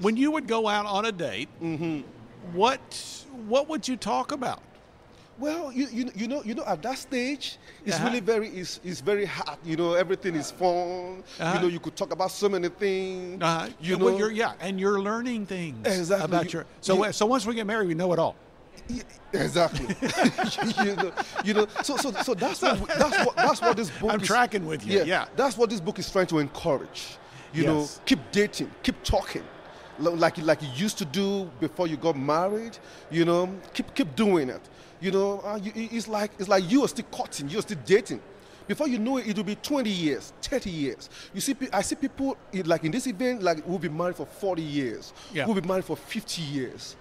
When you would go out on a date, what would you talk about? Well, you know, at that stage, it's really it's very hard. You know, everything is fun. You know, you could talk about so many things. You know, well, and you're learning things about So once we get married, we know it all. Exactly. So that's what this book. I'm tracking with you. Yeah. That's what this book is trying to encourage. You know, keep dating, keep talking, like you used to do before you got married. You know, keep doing it. You know, it's like you are still courting, you're still dating. Before you know it, it will be 20 years, 30 years. You see, I see people like in this event, like who'll be married for 40 years, who'll be married for 50 years.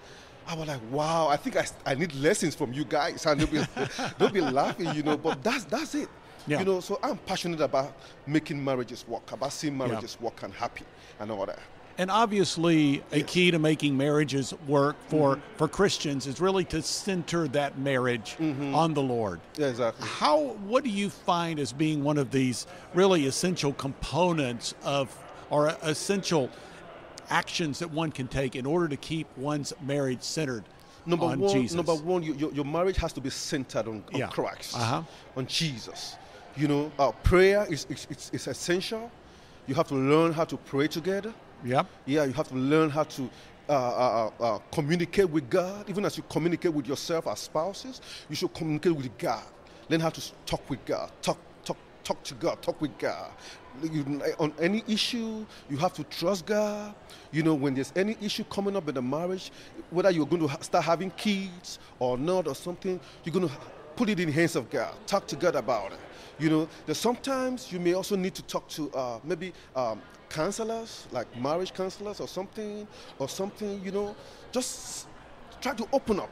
I was like, wow, I think I need lessons from you guys. And they'll be laughing, you know, but that's it. Yeah. You know, so I'm passionate about making marriages work, about seeing marriages work and happy and all that. And obviously, a key to making marriages work for Christians is really to center that marriage on the Lord. Yeah, exactly. What do you find as being one of these really essential components or essential actions that one can take in order to keep one's marriage centered on Jesus? Number one, your marriage has to be centered on Christ, on Jesus. You know, prayer is essential. You have to learn how to pray together. Yeah, you have to learn how to communicate with God. Even as you communicate with yourself as spouses, you should communicate with God. Learn how to talk with God. Talk to God. Talk with God. On any issue, you have to trust God. You know, when there's any issue coming up in the marriage, whether you're going to start having kids or not or something, you're going to put it in the hands of God. Talk to God about it. You know, there's sometimes you may also need to talk to maybe counselors, like marriage counselors or something, you know. Just try to open up,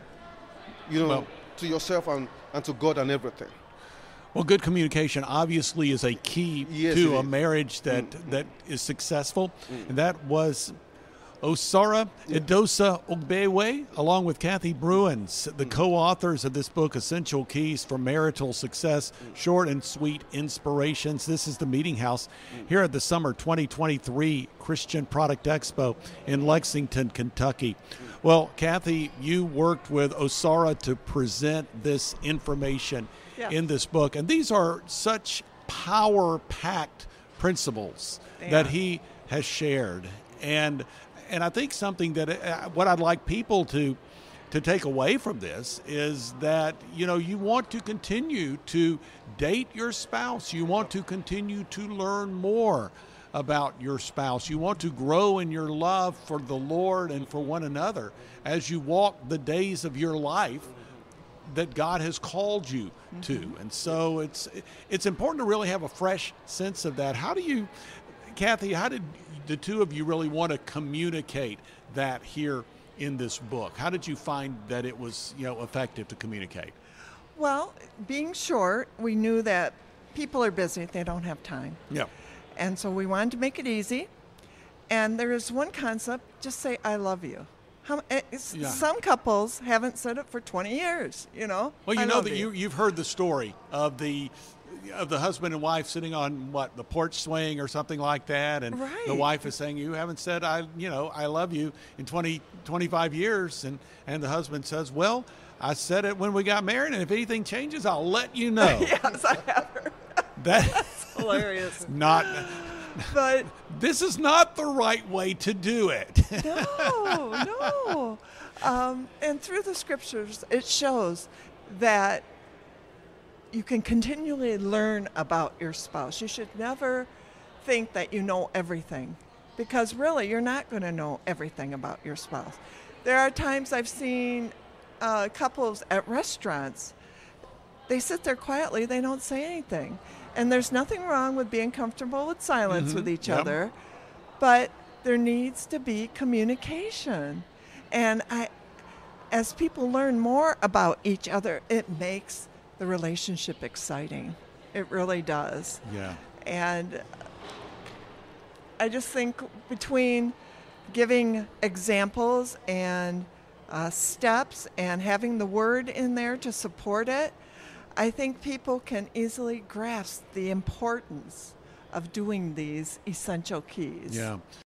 you know, to yourself and to God and everything. Well, good communication obviously is a key to a marriage that is successful. And that was Osaro, Edosa, Ogbewe, along with Kathy Bruins, the co-authors of this book, Essential Keys for Marital Success, Short and Sweet Inspirations. This is the Meeting House here at the Summer 2023 Christian Product Expo in Lexington, Kentucky. Well, Kathy, you worked with Osaro to present this information in this book, and these are such power-packed principles that he has shared. And I think something that what I'd like people to take away from this is that, you know, you want to continue to date your spouse. You want to continue to learn more about your spouse. You want to grow in your love for the Lord and for one another as you walk the days of your life that God has called you to. And so it's important to really have a fresh sense of that. Kathy, how did the two of you really want to communicate that here in this book? How did you find that it was, you know, effective to communicate? Well, being short, we knew that people are busy. They don't have time. Yeah. And so we wanted to make it easy. And there is one concept, just say, I love you. Some couples haven't said it for 20 years, you know. Well, you know that you've heard the story of the husband and wife sitting on the porch swing or something like that, and the wife is saying, you haven't said I love you in 25 years, and the husband says, well, I said it when we got married, and if anything changes, I'll let you know. Yes, I have heard that's hilarious. But this is not the right way to do it. No. And through the scriptures, it shows that you can continually learn about your spouse. You should never think that you know everything, because really you're not going to know everything about your spouse. There are times I've seen couples at restaurants, they sit there quietly, they don't say anything. And there's nothing wrong with being comfortable with silence with each other, but there needs to be communication. And as people learn more about each other, it makes the relationship exciting. It really does. Yeah. And I just think between giving examples and steps and having the word in there to support it, I think people can easily grasp the importance of doing these essential keys. Yeah.